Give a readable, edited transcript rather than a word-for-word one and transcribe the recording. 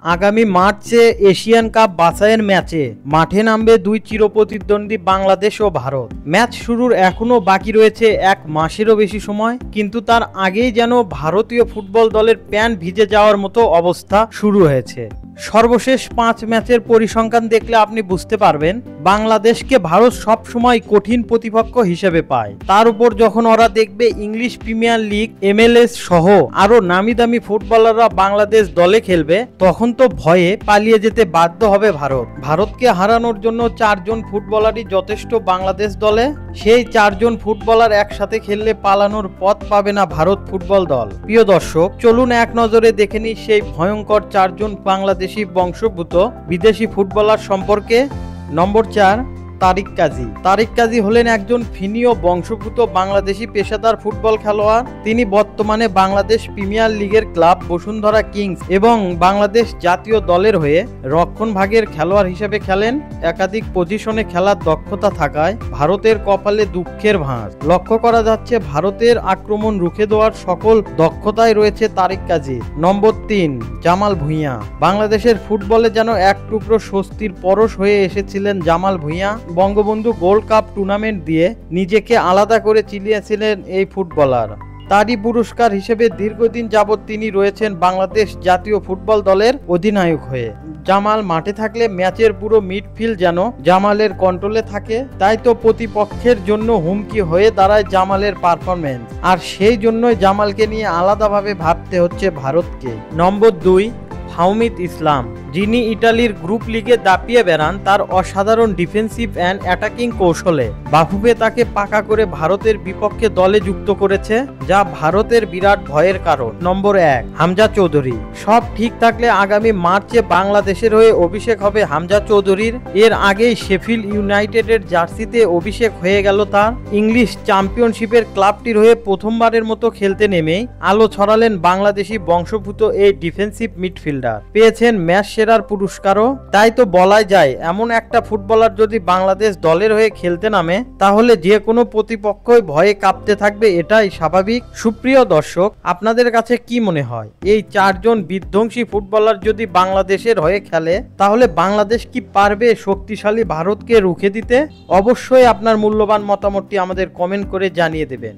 আগামী মার্চে Asian cup বাছাইয়ের ম্যাচে মাঠে নামবে দুই চিরপ্রতিদ্বন্দ্বী বাংলাদেশ ও ভারত। ম্যাচ শুরুর এখনও বাকি রয়েছে এক মাসেরও বেশি সময়, কিন্তু তার আগেই যেন ভারতীয় ফুটবল দলের প্যান্ট ভিজে যাওয়ার মতো অবস্থা শুরু হয়েছে। সর্বশেষ 5 ম্যাচের পরিসংখ্যান দেখলে আপনি বুঝতে পারবেন বাংলাদেশকে ভারত সবসময় কঠিন প্রতিপক্ষ হিসেবে পায়। তার উপর যখন ওরা দেখবে ইংলিশ প্রিমিয়ার লিগ, MLS সহ আরো নামি দামি ফুটবলাররা বাংলাদেশ দলে খেলবে, তখন তো ভয়ে পালিয়ে যেতে বাধ্য হবে ভারত। ভারতকে হারানোর জন্য 4 জন ফুটবলারই যথেষ্ট বাংলাদেশ দলে। সেই 4 জন ফুটবলার একসাথে খেললে পালানোর পথ পাবে না ভারত ফুটবল দল। প্রিয় দর্শক, চলুন এক নজরে দেখে নিই সেই ভয়ঙ্কর 4 জন বাংলাদেশি বংশোদ্ভূত বিদেশি ফুটবলার সম্পর্কে। নম্বর 4, তারিক কাজী। তারিক কাজী হলেন একজন ফিনীয় বংশোদ্ভূত বাংলাদেশি পেশাদার ফুটবল খেলোয়াড়। তিনি বর্তমানে বাংলাদেশ প্রিমিয়ার লিগের ক্লাব বসুন্ধরা কিংস এবং বাংলাদেশ জাতীয় দলের হয়ে রক্ষণভাগের খেলোয়াড় হিসেবে খেলেন। একাধিক পজিশনে খেলার দক্ষতা থাকায় ভারতের কপালে দুঃখের ভাঁজ। লক্ষ্য করা যাচ্ছে ভারতের আক্রমণ রুখে দেওয়ার সকল দক্ষতায় রয়েছে তারিক কাজী। নম্বর 3, জামাল ভুঁইয়া। বাংলাদেশের ফুটবলে যেন এক টুকরো স্বস্তির পরশ হয়ে এসেছিলেন Jamal Bhuiyan. Bangabandhu gold cup tournament দিয়ে নিজেকে আলাদা করে চিনিয়েছিলেন এই ফুটবলার। তারই পুরস্কার হিসেবে দীর্ঘদিন যাবৎ তিনি রয়েছেন বাংলাদেশ জাতীয় ফুটবল দলের অধিনায়ক হয়ে। জামাল মাঠে থাকলে ম্যাচের পুরো মিডফিল্ড যেন জামালের কন্ট্রোলে থাকে, তাই তো প্রতিপক্ষের জন্য হুমকি হয়ে দাঁড়ায় জামালের পারফরমেন্স। আর সেই জন্যই জামালকে নিয়ে আলাদাভাবে ভাবতে হচ্ছে ভারতকে। নম্বর 2, ফাহমিদ ইসলাম। যিনি ইটালির গ্রুপ লিগে দাপিয়ে বেড়ান তার অসাধারণ ডিফেন্সিভ অ্যান্ড অ্যাটাকিং কৌশলে। বাফুফে তাকে পাকা করে ভারতের বিপক্ষে দলে যুক্ত করেছে, যা ভারতের বিরাট ভয়ের কারণ। নম্বর 1, হামজা চৌধুরী। সব ঠিক থাকলে আগামী মার্চে বাংলাদেশের হয়ে অভিষেক হবে হামজা চৌধুরীর। এর আগেই শেফিল্ড ইউনাইটেডের জার্সিতে অভিষেক হয়ে গেল তার। ইংলিশ চ্যাম্পিয়নশিপের ক্লাবটির হয়ে প্রথমবারের মতো খেলতে নেমেই আলো ছড়ালেন বাংলাদেশি বংশোদ্ভূত এই ডিফেন্সিভ মিডফিল্ডার। পেয়েছেন ম্যাচ সেরার পুরস্কারও। তাই তো বলাই যায় এমন একটা ফুটবলার যদি বাংলাদেশ দলের হয়ে খেলতে নামে তাহলে যে কোনো প্রতিপক্ষই ভয়ে কাঁপতে থাকবে, এটাই স্বাভাবিক। সুপ্রিয় দর্শক, আপনাদের কাছে কি মনে হয় এই 4 জন বিধ্বংসী ফুটবলার যদি বাংলাদেশের হয়ে খেলে তাহলে বাংলাদেশ কি পারবে শক্তিশালী ভারতকে রুখে দিতে? অবশ্যই আপনার মূল্যবান মতামতটি আমাদের কমেন্ট করে জানিয়ে দেবেন।